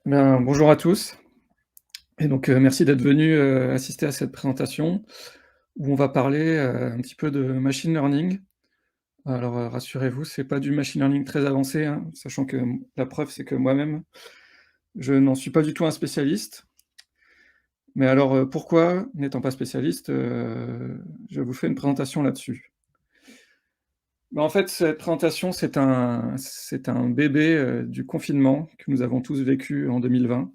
Ben, bonjour à tous et donc merci d'être venus, assister à cette présentation où on va parler, un petit peu de machine learning. Alors, rassurez-vous, c'est pas du machine learning très avancé, hein, sachant que, la preuve, c'est que moi-même, je n'en suis pas du tout un spécialiste. Mais alors, pourquoi, n'étant pas spécialiste, je vous fais une présentation là-dessus? Bah, en fait, cette présentation, c'est un bébé, du confinement que nous avons tous vécu en 2020.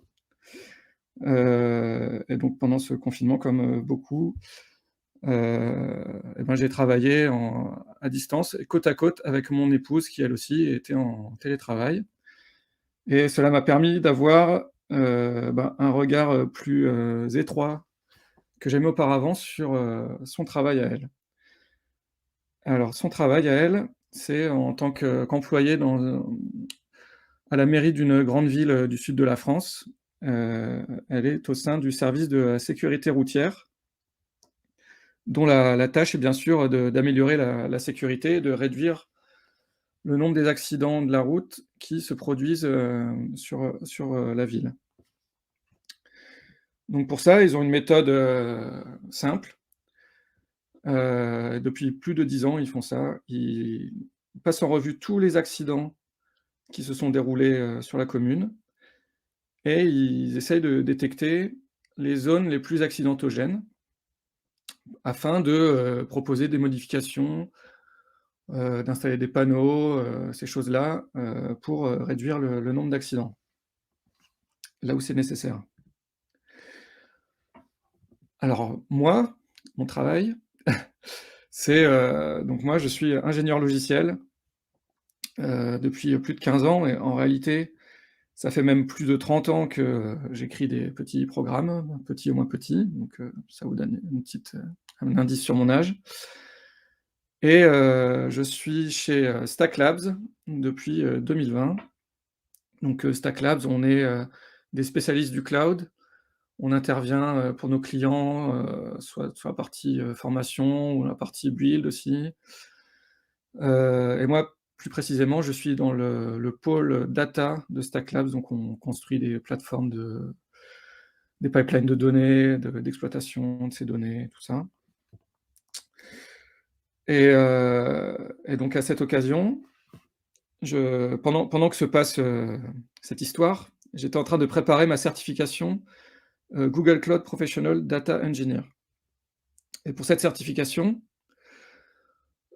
Et donc pendant ce confinement, comme, beaucoup, et ben, j'ai travaillé à distance, côte à côte avec mon épouse qui elle aussi était en télétravail et cela m'a permis d'avoir, ben, un regard, plus, étroit que jamais auparavant sur, son travail à elle. Alors son travail à elle, c'est en tant qu'employée à la mairie d'une grande ville, du sud de la France. Elle est au sein du service de la sécurité routière, dont la tâche est bien sûr d'améliorer la sécurité et de réduire le nombre des accidents de la route qui se produisent, sur la ville. Donc pour ça, ils ont une méthode, simple. Depuis plus de 10 ans, ils font ça. Ils passent en revue tous les accidents qui se sont déroulés, sur la commune et ils essayent de détecter les zones les plus accidentogènes afin de, proposer des modifications, d'installer des panneaux, ces choses-là, pour, réduire le nombre d'accidents, là où c'est nécessaire. Alors moi, mon travail, c'est, donc moi je suis ingénieur logiciel, depuis plus de 15 ans et en réalité, ça fait même plus de 30 ans que j'écris des petits programmes, petits ou moins petits, donc ça vous donne un indice sur mon âge et je suis chez, Stack Labs depuis, 2020. Donc Stack Labs, on est, des spécialistes du cloud. On intervient, pour nos clients, soit sur la partie, formation ou la partie build aussi. Et moi, plus précisément, je suis dans le pôle data de Stack Labs, donc on construit des pipelines de données, d'exploitation de ces données, tout ça. Et donc à cette occasion, pendant que se passe, cette histoire, j'étais en train de préparer ma certification, Google Cloud Professional Data Engineer. Et pour cette certification,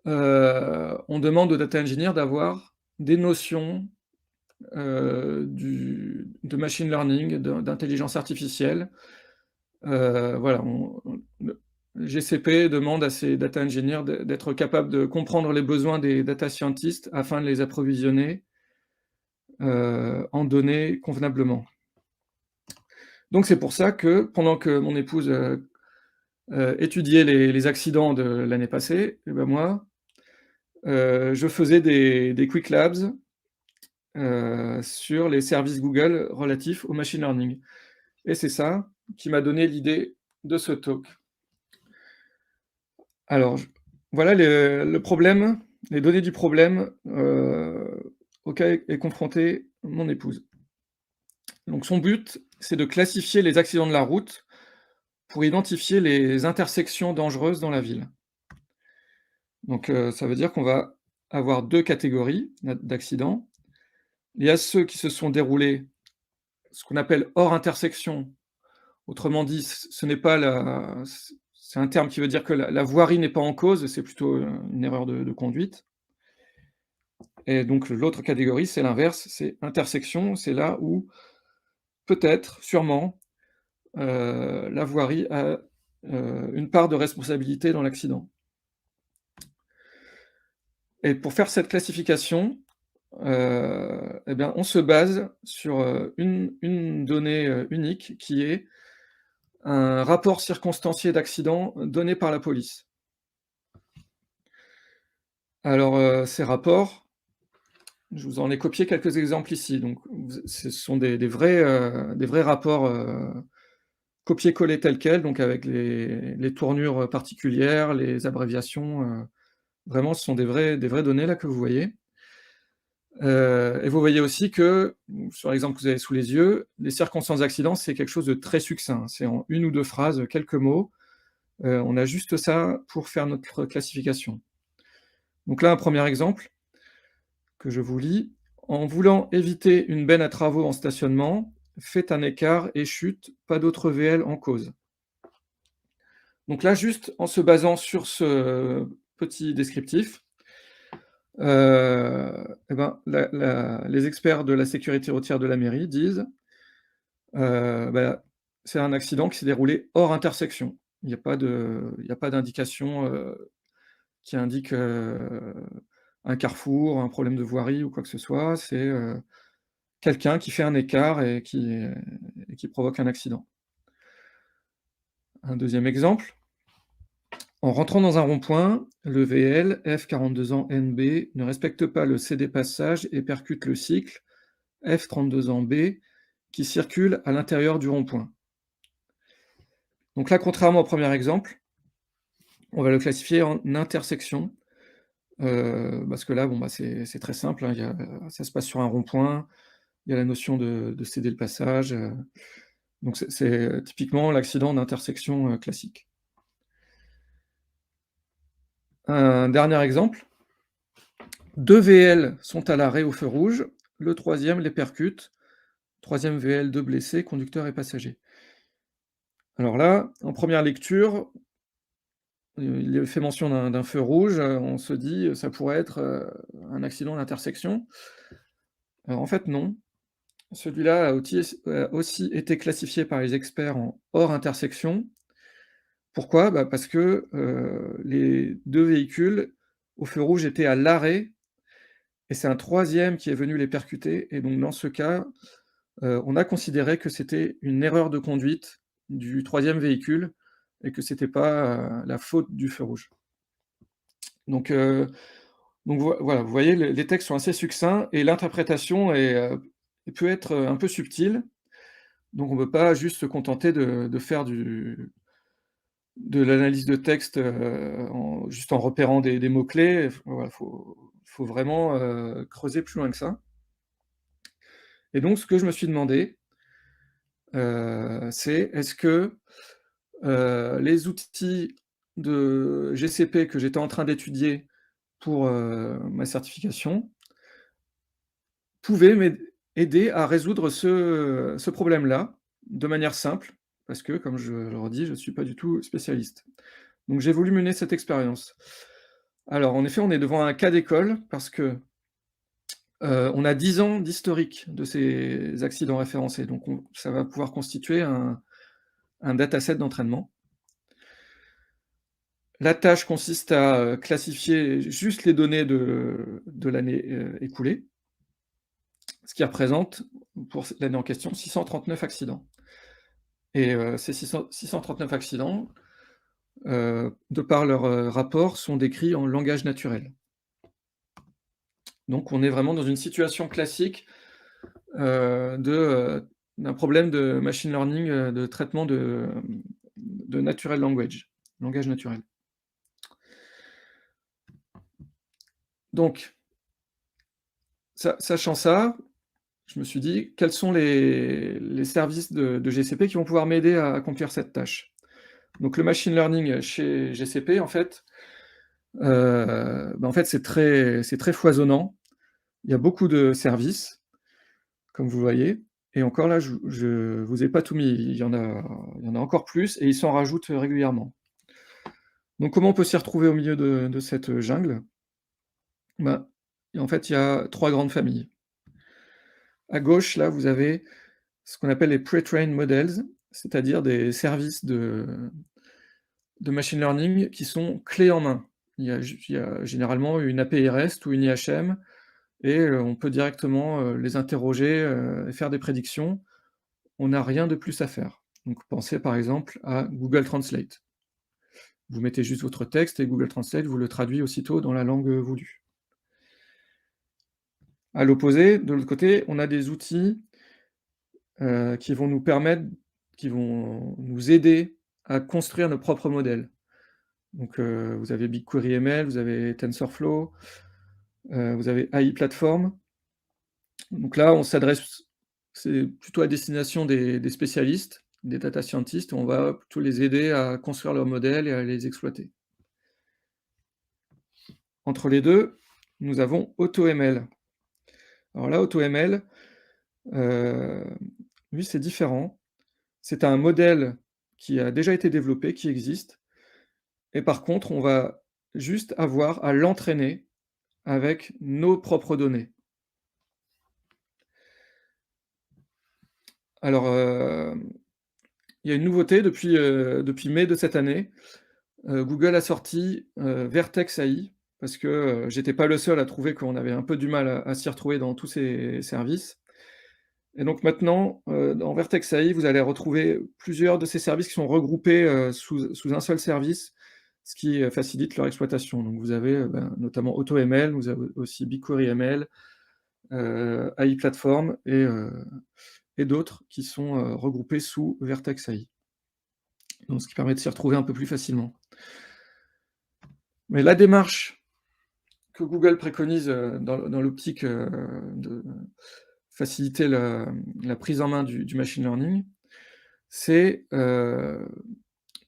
on demande aux data engineers d'avoir des notions, de machine learning, d'intelligence artificielle. Voilà, le GCP demande à ses data engineers d'être capables de comprendre les besoins des data scientists afin de les approvisionner, en données convenablement. Donc c'est pour ça que pendant que mon épouse, étudiait les accidents de l'année passée et ben moi, je faisais des quick labs, sur les services Google relatifs au machine learning et c'est ça qui m'a donné l'idée de ce talk. Alors j Voilà le problème, les données du problème, auquel est confrontée mon épouse. Donc son but, c'est de classifier les accidents de la route pour identifier les intersections dangereuses dans la ville. Donc ça veut dire qu'on va avoir 2 catégories d'accidents. Il y a ceux qui se sont déroulés, ce qu'on appelle hors intersection. Autrement dit, ce n'est pas c'est un terme qui veut dire que la voirie n'est pas en cause, c'est plutôt, une erreur de conduite et donc l'autre catégorie, c'est l'inverse, c'est intersection, c'est là où peut-être, sûrement, la voirie a, une part de responsabilité dans l'accident et pour faire cette classification, et bien, on se base sur, une donnée, unique qui est un rapport circonstancié d'accident donné par la police. Alors, ces rapports, je vous en ai copié quelques exemples ici, donc ce sont des vrais rapports, copiés-collés tels quels, donc avec les tournures particulières, les abréviations, vraiment ce sont des vraies données là que vous voyez. Et vous voyez aussi que, sur l'exemple que vous avez sous les yeux, les circonstances d'accident, c'est quelque chose de très succinct. C'est en 1 ou 2 phrases, quelques mots. On a juste ça pour faire notre classification. Donc là, un premier exemple que je vous lis. En voulant éviter une benne à travaux en stationnement, faites un écart et chute, pas d'autre VL en cause. Donc là, juste en se basant sur ce petit descriptif, et ben, les experts de la sécurité routière de la mairie disent, bah, c'est un accident qui s'est déroulé hors intersection. Il y a pas d'indication, qui indique, un carrefour, un problème de voirie ou quoi que ce soit. C'est, quelqu'un qui fait un écart et qui provoque un accident. Un deuxième exemple, en rentrant dans un rond-point, le VL F42 ans NB ne respecte pas le CD passage et percute le cycle F32 ans B qui circule à l'intérieur du rond-point. Donc là, contrairement au premier exemple, on va le classifier en intersection, parce que là, bon, bah, c'est très simple, hein, ça se passe sur un rond-point, il y a la notion de céder le passage, donc c'est typiquement l'accident d'intersection, classique. Un dernier exemple, 2 VL sont à l'arrêt au feu rouge, le troisième les percute, troisième VL, 2 blessés, conducteur et passagers. Alors là, en première lecture, il est fait mention d'un feu rouge, on se dit, ça pourrait être, un accident d'intersection. En fait non, celui-là a aussi été classifié par les experts en hors intersection. Pourquoi? Bah, parce que, les 2 véhicules au feu rouge étaient à l'arrêt et c'est un troisième qui est venu les percuter et donc dans ce cas, on a considéré que c'était une erreur de conduite du troisième véhicule et que c'était pas, la faute du feu rouge. Donc heu, donc voilà, vous voyez les textes sont assez succincts et l'interprétation peut être, un peu subtile. Donc on ne peut pas juste se contenter de faire de l'analyse de texte, en repérant des mots-clés. Voilà, faut vraiment, creuser plus loin que ça. Et donc ce que je me suis demandé, c'est est-ce que, les outils de GCP que j'étais en train d'étudier pour, ma certification, pouvaient m'aider à résoudre ce problème-là, de manière simple, parce que comme je le redis, je ne suis pas du tout spécialiste. Donc j'ai voulu mener cette expérience. Alors en effet, on est devant un cas d'école parce que, on a 10 ans d'historique de ces accidents référencés, donc ça va pouvoir constituer un dataset d'entraînement. La tâche consiste à, classifier juste les données de l'année, écoulée, ce qui représente, pour l'année en question, 639 accidents et ces 639 accidents, de par leur, rapport, sont décrits en langage naturel. Donc on est vraiment dans une situation classique, d'un problème de machine learning, de traitement de natural language, langage naturel. Donc sachant ça, je me suis dit: «Quels sont les services de GCP qui vont pouvoir m'aider à accomplir cette tâche?» Donc le machine learning chez GCP, en fait, bah, en fait, c'est très foisonnant. Il y a beaucoup de services, comme vous voyez et encore là, je vous ai pas tout mis. Il y en a encore plus et ils s'en rajoutent, régulièrement. Donc comment on peut s'y retrouver au milieu de cette jungle? Bah, en fait, il y a 3 grandes familles. À gauche, là, vous avez ce qu'on appelle les pre-trained models, c'est-à-dire des services de machine learning qui sont clés en main. Il y a généralement une API REST ou une IHM et on peut directement, les interroger, et faire des prédictions. On n'a rien de plus à faire. Donc pensez par exemple à Google Translate. Vous mettez juste votre texte et Google Translate vous le traduit aussitôt dans la langue, voulue. À l'opposé, de l'autre côté, on a des outils, qui vont nous permettre qui vont nous aider à construire nos propres modèles. Donc, vous avez BigQuery ML, vous avez TensorFlow, vous avez AI Platform. Donc là, on s'adresse c'est plutôt à destination des spécialistes, des data scientists, on va plutôt les aider à construire leurs modèles et à les exploiter. Entre les 2, nous avons AutoML. Alors là, AutoML, heu, lui, c'est différent. C'est un modèle qui a déjà été développé, qui existe et par contre, on va juste avoir à l'entraîner avec nos propres données. Alors, il y a une nouveauté depuis mai de cette année. Google a sorti, Vertex AI parce que, j'étais pas le seul à trouver qu'on avait un peu du mal à s'y retrouver dans tous ces services et donc maintenant, dans Vertex AI, vous allez retrouver plusieurs de ces services qui sont regroupés, sous un seul service, ce qui, facilite leur exploitation. Donc vous avez, notamment AutoML, vous avez aussi BigQueryML, AI Platform et d'autres qui sont, regroupés sous Vertex AI. Donc ce qui permet de s'y retrouver un peu plus facilement. Mais la démarche que Google préconise, dans l'optique, de faciliter la prise en main du machine learning, c'est,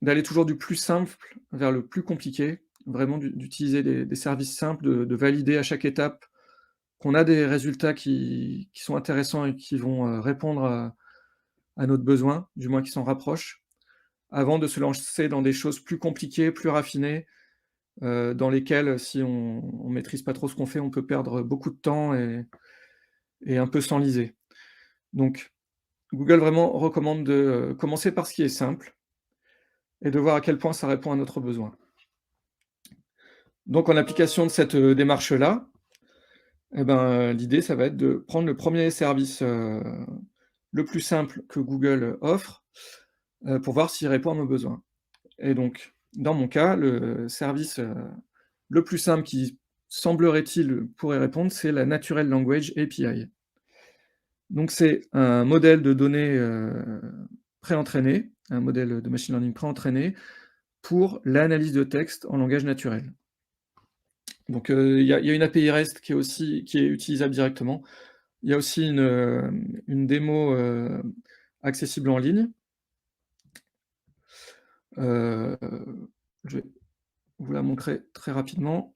d'aller toujours du plus simple vers le plus compliqué, vraiment d'utiliser des services simples, de valider à chaque étape qu'on a des résultats qui sont intéressants et qui vont, répondre à notre besoin, du moins qui s'en rapprochent, avant de se lancer dans des choses plus compliquées, plus raffinées, dans lesquelles si on maîtrise pas trop ce qu'on fait, on peut perdre beaucoup de temps et un peu s'enliser. Donc Google vraiment recommande de, commencer par ce qui est simple et de voir à quel point ça répond à notre besoin. Donc en application de cette, démarche-là, et ben, l'idée ça va être de prendre le premier service, le plus simple que Google offre, pour voir s'il répond à nos besoins. Et donc, dans mon cas, le service, le plus simple qui semblerait-il pourrait répondre, c'est la Natural Language API. Donc c'est un modèle de données, préentraîné, un modèle de machine learning préentraîné pour l'analyse de texte en langage naturel. Donc, il y a une API REST qui est utilisable directement. Il y a aussi une démo, accessible en ligne. Heu, je vais vous la montrer très rapidement.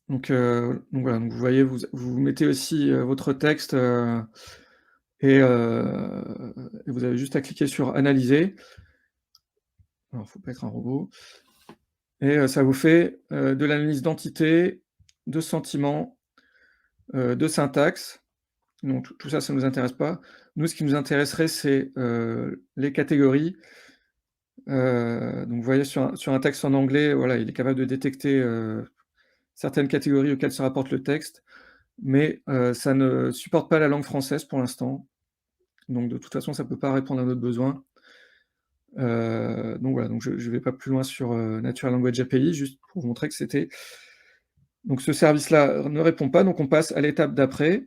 Donc voilà, donc vous voyez, vous mettez aussi, votre texte, et vous avez juste à cliquer sur «Analyser». Alors, faut pas être un robot et ça vous fait, de l'analyse d'entités, de sentiments, de syntaxe. Donc tout ça, ça nous intéresse pas. Nous, ce qui nous intéresserait, c'est, les catégories. Donc vous voyez sur un texte en anglais, voilà, il est capable de détecter, certaines catégories auxquelles se rapporte le texte, mais ça ne supporte pas la langue française pour l'instant. Donc de toute façon, ça peut pas répondre à notre besoin. Donc voilà, donc je vais pas plus loin sur, Natural Language API, juste pour vous montrer que c'était donc ce service-là ne répond pas, donc on passe à l'étape d'après,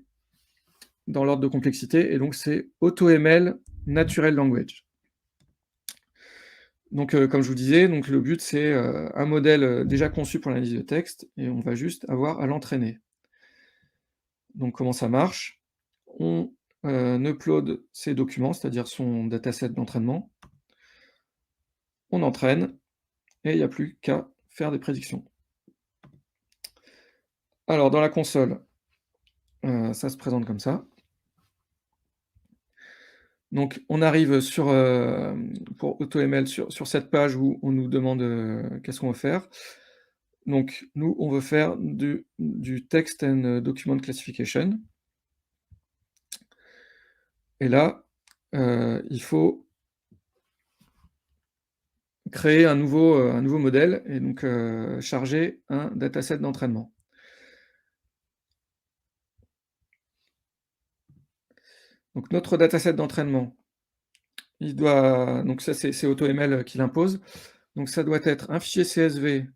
dans l'ordre de complexité et donc c'est AutoML Natural Language. Donc comme je vous disais, donc le but c'est, un modèle, déjà conçu pour l'analyse de texte et on va juste avoir à l'entraîner. Donc comment ça marche? On, upload ses documents, c'est-à-dire son dataset d'entraînement. On entraîne et il n'y a plus qu'à faire des prédictions. Alors dans la console, ça se présente comme ça. Donc on arrive sur, pour AutoML sur cette page où on nous demande, qu'est-ce qu'on veut faire. Donc nous, on veut faire du text and document classification et là, il faut créer un nouveau modèle et donc charger un dataset d'entraînement. Donc notre dataset d'entraînement, il doit donc ça c'est AutoML qui l'impose. Donc ça doit être un fichier CSV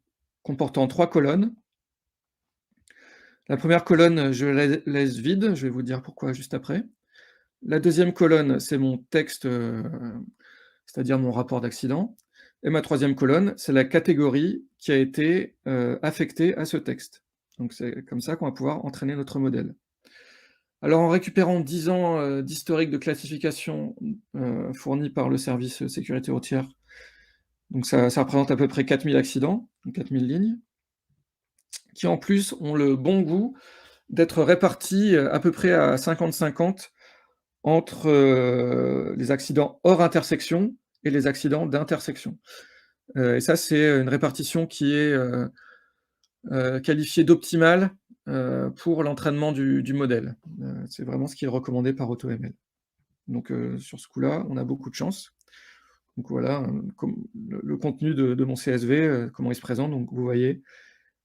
comportant 3 colonnes. La première colonne, je la laisse vide, je vais vous dire pourquoi juste après. La deuxième colonne, c'est mon texte, c'est-à-dire mon rapport d'accident et ma troisième colonne, c'est la catégorie qui a été, affectée à ce texte. Donc c'est comme ça qu'on va pouvoir entraîner notre modèle. Alors en récupérant 10 ans, d'historique de classification, fourni par le service, sécurité routière, donc ça représente à peu près 4 000 accidents, donc 4 000 lignes, qui en plus ont le bon goût d'être répartis, à peu près à 50-50 entre, les accidents hors intersection et les accidents d'intersection. Et ça, c'est une répartition qui est, qualifiée d'optimale, pour l'entraînement du modèle. C'est vraiment ce qui est recommandé par AutoML. Donc, sur ce coup-là, on a beaucoup de chance. Donc voilà, comme le contenu de mon CSV, comment il se présente. Donc vous voyez,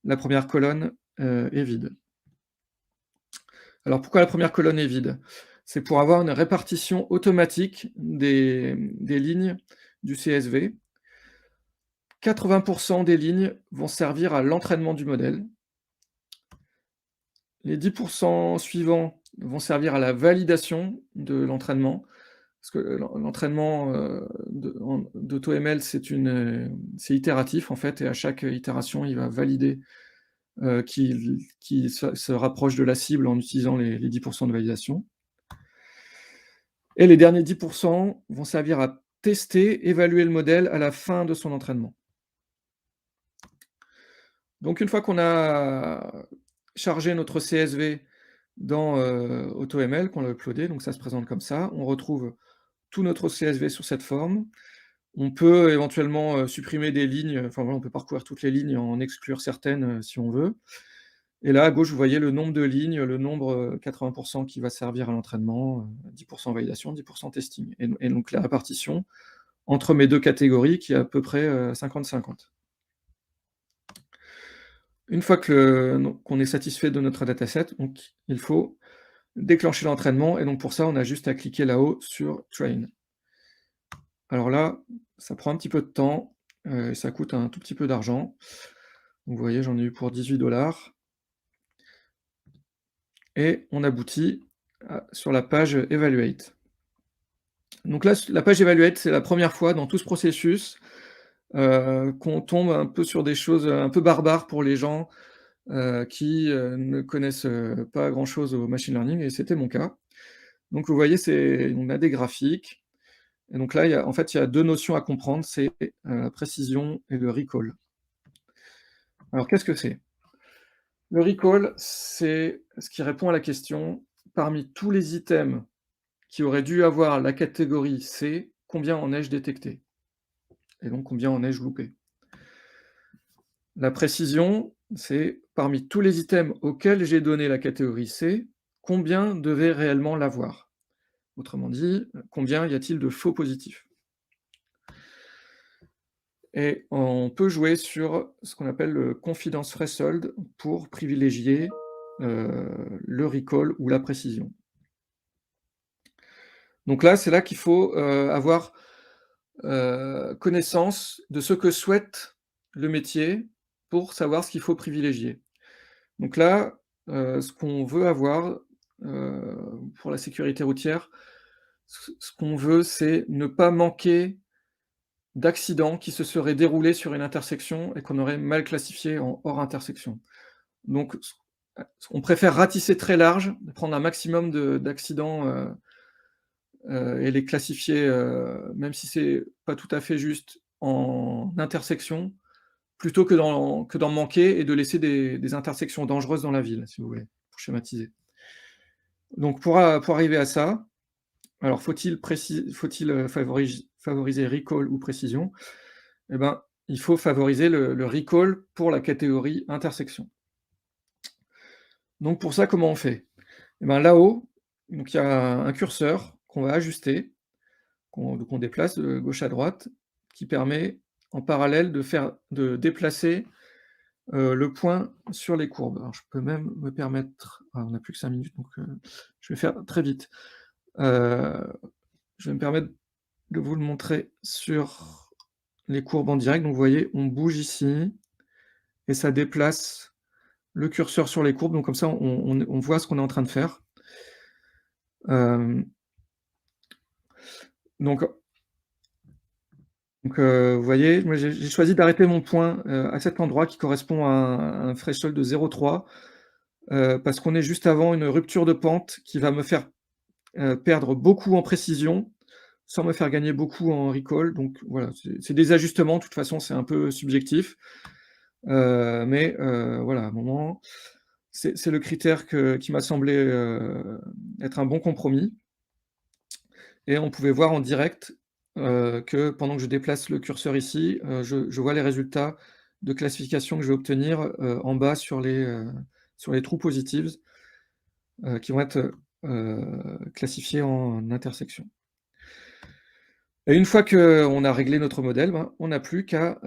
la première colonne, est vide. Alors pourquoi la première colonne est vide? C'est pour avoir une répartition automatique des lignes du CSV. 80 des lignes vont servir à l'entraînement du modèle. Les 10 suivants vont servir à la validation de l'entraînement, parce que l'entraînement, d'AutoML, c'est itératif en fait, et à chaque itération, il va valider, qu'il se rapproche de la cible en utilisant les 10 de validation. Et les derniers 10 vont servir à tester, évaluer le modèle à la fin de son entraînement. Donc une fois qu'on a chargé notre CSV dans, AutoML, qu'on l'a uploadé, donc ça se présente comme ça. On retrouve tout notre CSV sur cette forme. On peut éventuellement, supprimer des lignes, enfin voilà, on peut parcourir toutes les lignes et en exclure certaines, si on veut. Et là, à gauche, vous voyez le nombre de lignes, le nombre, 80 qui va servir à l'entraînement, 10 validation, 10 testing. Et donc la répartition entre mes 2 catégories qui est à peu près, 50-50. Une fois qu'on est satisfait de notre dataset, donc il faut déclencher l'entraînement, et donc pour ça, on a juste à cliquer là-haut sur Train. Alors là, ça prend un petit peu de temps, et ça coûte un tout petit peu d'argent. Donc vous voyez, j'en ai eu pour 18 $ et on aboutit sur la page Evaluate. Donc là, la page Evaluate, c'est la première fois dans tout ce processus, qu'on tombe un peu sur des choses, un peu barbares pour les gens, qui, ne connaissent, pas grand-chose au machine learning, et c'était mon cas. Donc vous voyez, on a des graphiques, et donc là, il y a 2 notions à comprendre, c'est, la précision et le recall. Alors qu'est-ce que c'est? Le recall, c'est ce qui répond à la question: parmi tous les items qui auraient dû avoir la catégorie C, combien en ai-je détecté? Et donc combien en ai-je loupé? La précision, c'est parmi tous les items auxquels j'ai donné la catégorie C, combien devaient réellement l'avoir? Autrement dit, combien y a-t-il de faux positifs? Et on peut jouer sur ce qu'on appelle le confidence threshold pour privilégier, le recall ou la précision. Donc là, c'est là qu'il faut, avoir, connaissance de ce que souhaite le métier pour savoir ce qu'il faut privilégier. Donc là, ce qu'on veut avoir, heu, pour la sécurité routière, ce qu'on veut, c'est ne pas manquer d'accidents qui se seraient déroulés sur une intersection et qu'on aurait mal classifié en hors intersection. Donc on préfère ratisser très large, prendre un maximum d'accidents, et les classifier, même si c'est pas tout à fait juste, en intersection, plutôt que d'en manquer et de laisser des intersections dangereuses dans la ville, si vous voulez, pour schématiser. Donc pour arriver à ça, alors faut-il, favoriser recall ou précision? Eh ben, il faut favoriser le recall pour la catégorie intersection. Donc pour ça, comment on fait? Eh ben, là-haut, donc il y a un curseur qu'on va ajuster, qu'on déplace de gauche à droite, qui permet en parallèle de déplacer, le point sur les courbes. Alors je peux même me permettre, on n'a plus que 5 minutes, donc je vais faire très vite. Heu, je vais me permettre de vous le montrer sur les courbes en direct. Donc vous voyez, on bouge ici et ça déplace le curseur sur les courbes, donc comme ça on voit ce qu'on est en train de faire. Hem, donc Donc, vous voyez, moi j'ai choisi d'arrêter mon point, à cet endroit qui correspond à un threshold de 0,3, parce qu'on est juste avant une rupture de pente qui va me faire, perdre beaucoup en précision, sans me faire gagner beaucoup en recall. Donc voilà, c'est des ajustements, de toute façon, c'est un peu subjectif, mais voilà, à un moment, c'est le critère qui m'a semblé, être un bon compromis. Et on pouvait voir en direct, que pendant que je déplace le curseur ici, je vois les résultats de classification que je vais obtenir, en bas sur les trous positives, qui vont être, classifiés en intersection. Et une fois qu'on a réglé notre modèle, ben, on n'a plus qu'à,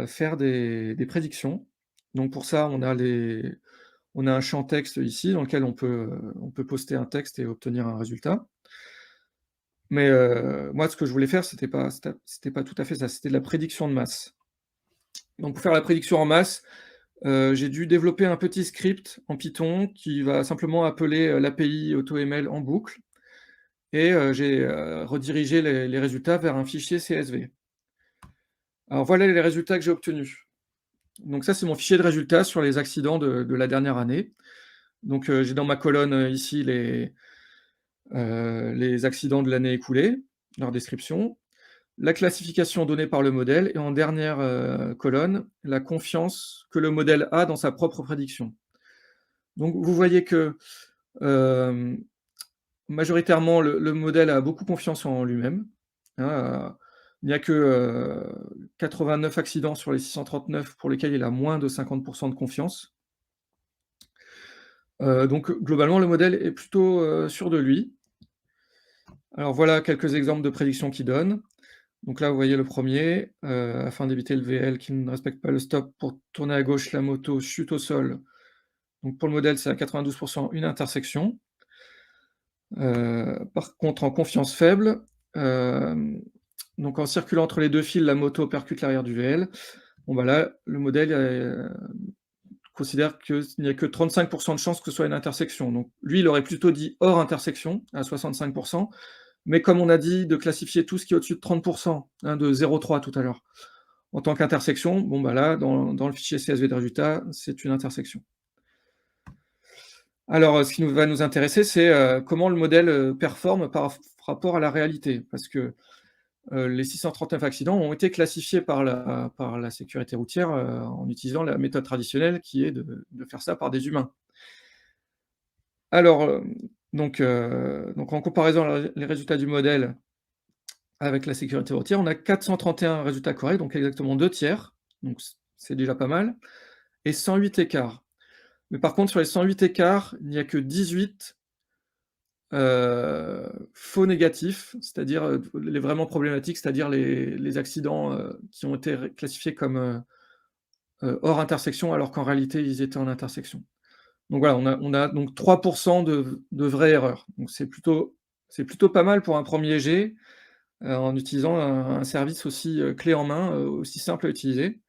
faire des prédictions. Donc pour ça, on a un champ texte ici dans lequel on peut poster un texte et obtenir un résultat. Mais, moi, ce que je voulais faire, c'était pas tout à fait ça, c'était de la prédiction de masse. Donc pour faire la prédiction en masse, j'ai dû développer un petit script en Python qui va simplement appeler, l'API AutoML en boucle et j'ai, redirigé les résultats vers un fichier CSV. Alors voilà les résultats que j'ai obtenus. Donc ça, c'est mon fichier de résultats sur les accidents de la dernière année. Donc, j'ai dans ma colonne, ici les accidents de l'année écoulée, leur description. La classification donnée par le modèle et en dernière, colonne, la confiance que le modèle a dans sa propre prédiction. Donc vous voyez que, hem, majoritairement le modèle a beaucoup confiance en lui-même, hein, il n'y a que, 89 accidents sur les 639 pour lesquels il a moins de 50 de confiance. Donc globalement le modèle est plutôt, sûr de lui. Alors voilà quelques exemples de prédictions qu'il donne. Donc là, vous voyez le premier, afin d'éviter le VL qui ne respecte pas le stop pour tourner à gauche, la moto chute au sol. Donc pour le modèle, c'est à 92 une intersection. Par contre, en confiance faible, hem, donc en circulant entre les 2 fils, la moto percute l'arrière du VL. Bon bah là, le modèle, considère qu'il n'y a que 35 de chances que ce soit une intersection. Donc lui, il aurait plutôt dit hors intersection à 65. Mais comme on a dit de classifier tout ce qui est au-dessus de 30, hein, de 0,3 tout à l'heure, en tant qu'intersection, bon bah là, dans le fichier CSV de résultats, c'est une intersection. Alors, ce qui va nous intéresser, c'est, comment le modèle, performe par rapport à la réalité. Parce que, les 639 accidents ont été classifiés par la sécurité routière, en utilisant la méthode traditionnelle qui est de faire ça par des humains. Alors, donc en comparaison les résultats du modèle avec la sécurité routière, on a 431 résultats corrects, donc exactement 2/3, donc c'est déjà pas mal, et 108 écarts. Mais par contre, sur les 108 écarts, il n'y a que 18, faux négatifs, c'est-à-dire, les vraiment problématiques, c'est-à-dire les accidents, qui ont été classifiés comme, hors intersection, alors qu'en réalité, ils étaient en intersection. Donc voilà, on a donc 3 de vraies erreurs. Donc c'est plutôt pas mal pour un premier jet, en utilisant un service aussi, clé en main, aussi simple à utiliser.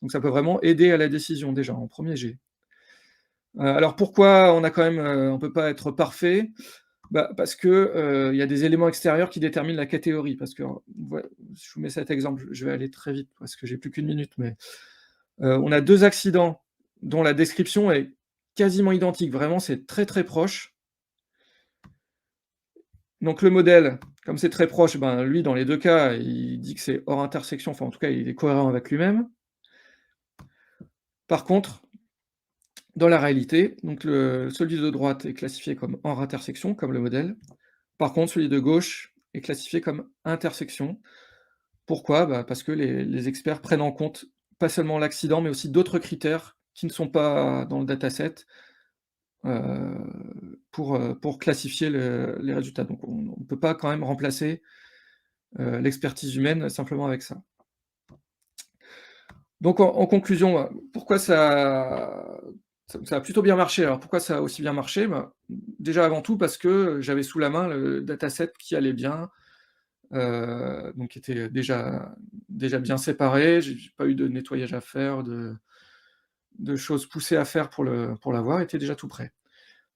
Donc ça peut vraiment aider à la décision déjà en premier jet. Alors pourquoi on a quand même, on peut pas être parfait? Bah, parce que, il y a des éléments extérieurs qui déterminent la catégorie. Parce que voi je vous mets cet exemple, je vais aller très vite parce que j'ai plus qu'une minute, mais, on a 2 accidents dont la description est quasiment identique. Vraiment, c'est très, très proche. Donc le modèle, comme c'est très proche, ben, lui, dans les 2 cas, il dit que c'est hors intersection, enfin, en tout cas, il est cohérent avec lui-même. Par contre, dans la réalité, donc celui de droite est classifié comme hors intersection, comme le modèle. Par contre, celui de gauche est classifié comme intersection. Pourquoi? Bah, parce que les experts prennent en compte pas seulement l'accident, mais aussi d'autres critères qui ne sont pas dans le dataset, pour classifier les résultats. Donc on ne peut pas quand même remplacer, l'expertise humaine simplement avec ça. Donc en conclusion, pourquoi ça a plutôt bien marché. Alors pourquoi ça a aussi bien marché? Bah, déjà avant tout parce que j'avais sous la main le dataset qui allait bien, donc qui était déjà bien séparé. J'ai pas eu de nettoyage à faire, de choses poussées à faire pour l'avoir, il était déjà tout prêt.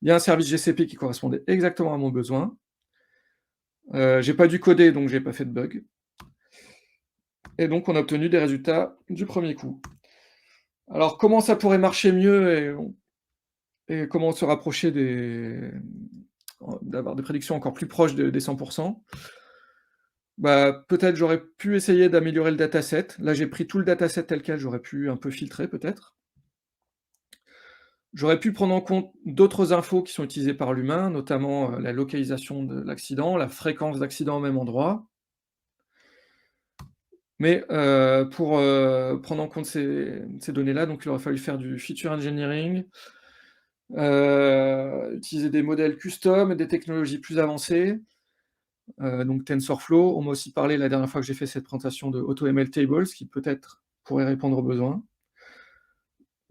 Il y a un service GCP qui correspondait exactement à mon besoin. J'ai pas dû coder, donc j'ai pas fait de bug. et donc on a obtenu des résultats du premier coup. Alors comment ça pourrait marcher mieux et comment se rapprocher d'avoir des prédictions encore plus proches des 100? Bah, peut-être j'aurais pu essayer d'améliorer le dataset. Là, j'ai pris tout le dataset tel quel, j'aurais pu un peu filtrer peut-être. J'aurais pu prendre en compte d'autres infos qui sont utilisées par l'humain, notamment, la localisation de l'accident, la fréquence d'accident au même endroit. Mais, pour, prendre en compte ces données-là, donc il aurait fallu faire du feature engineering, utiliser des modèles custom et des technologies plus avancées, donc TensorFlow. On m'a aussi parlé la dernière fois que j'ai fait cette présentation de AutoML Tables qui peut-être pourrait répondre aux besoins.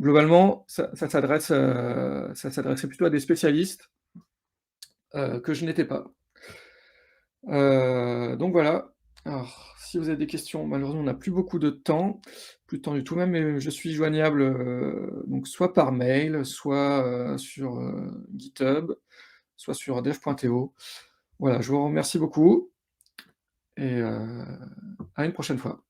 Globalement, ça s'adressait plutôt à des spécialistes, que je n'étais pas. Donc voilà. Alors, si vous avez des questions, malheureusement, on n'a plus beaucoup de temps, plus de temps du tout même, mais je suis joignable, donc soit par mail, soit, sur, GitHub, soit sur dev.to. Voilà, je vous remercie beaucoup et à une prochaine fois.